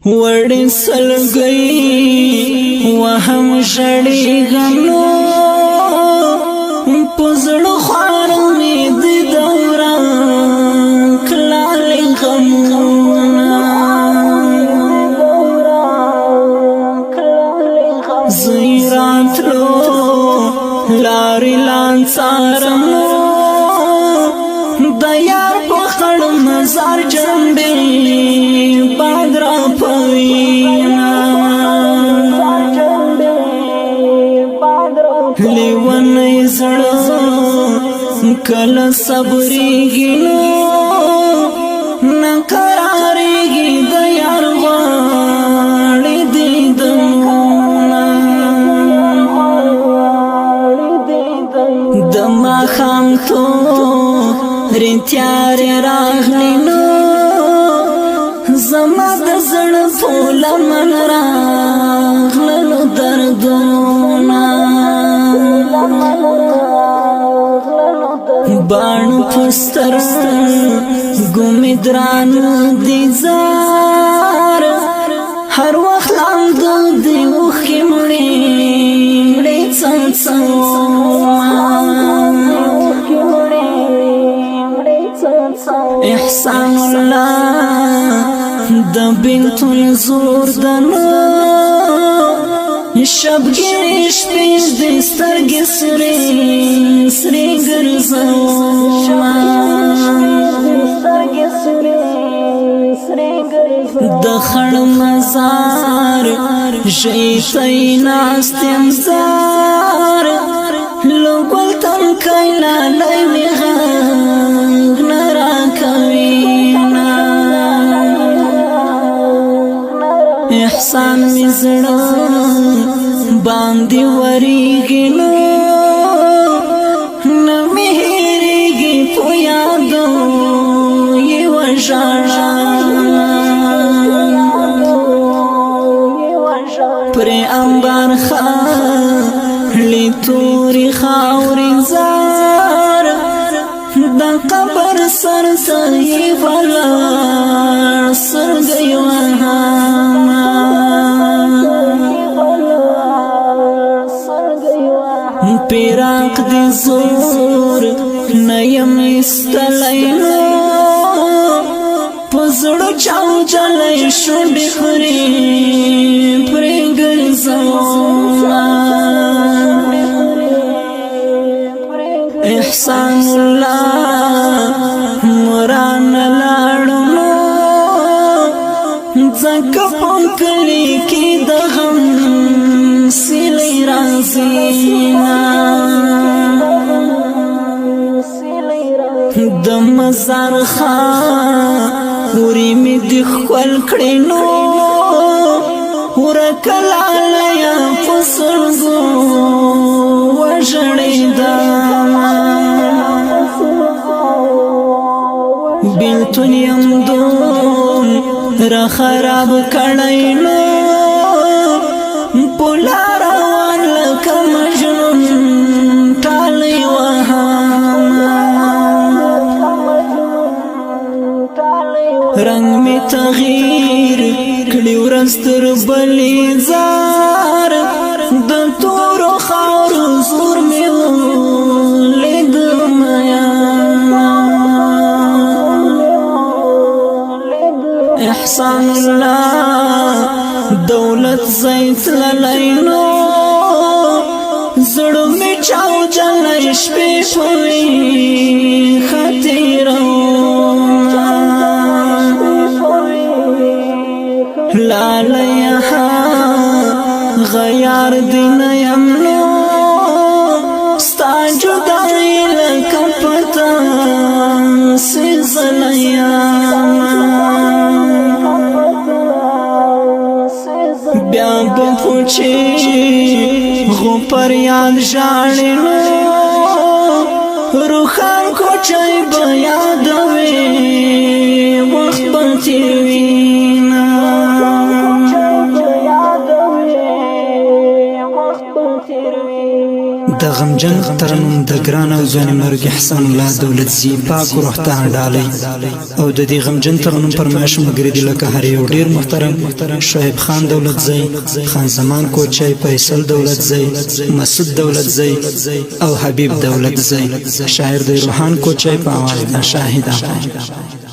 وړې سلګۍ وهم ژړې غمو په زړه خوار مې د دوران کلالې غمونه زوی راتلو لارې لانڅارمو د یار په خړ مزار جنبې باد را پوینا لیونی زړه کله صبرېږي نو نه قرارېږي د یار غواړي دیدنونه د ماښام تورې تیارې راغلې نو زما د زړه په لمن راغلل دردونه باڼو په سترګو مې دران دي زار هر وخت لامده د اوښکې مړې مړې څمڅمه احسان الله د بنتون زور دنو شبګیرې شپې د سترګې سرې سرې ګرځوما د خړ مزار ژیتی ناستیم زار لوګل تم کایلا لای می غږ نه راکوینا احسان می زړه باندې وریږي نو نه مې هېرېږي په یادو یې وژړه پرې امبار خاړې تورې خاورې زار د قبر سر ته یې ولاړ سرګۍ وهمه پیراق دی زور نیم استلی نو پزړو چاو چلی شونډې خورې پرې ګرځوما احسان الله مران لاړو نو ځکه په کلي کې د غم سیلی رازینا د مزار خاورې مې د ښکل کړې نو ورکه لالیا په سترګو وژړېدمه بېلتون یم دومره خراب کړی نو په لار روان لکه مجنون ټالۍ وهمه رنګ مې تغییر کړي ورځ تر بلې زار د تورو خاورو زور مې ولید میانا احسان الله دولت زیت للی نو زړه مې چاو جلی شپې پوي خطیروما لالیا غیار دین یم نو ستا جدائی لکه پتنګ سزلیاما بیا به پوچی غو پر یاد ژاړې نو روښان کوچی به یادوې وخت به تېروينه د غمجن ترنم د ګران او ځواني مرګ احسان الله دولتزي پاک روح ته ډالۍ او د دې غمجن ترنم فرمایش مګری دی لکه هر یو ډیر محترم شعیب خان دولتزي خان زمان کوچي فیصل دولتزي مسعود دولتزي او حبیب دولتزي شاعر د روحان کوچي په आवाज د شاهد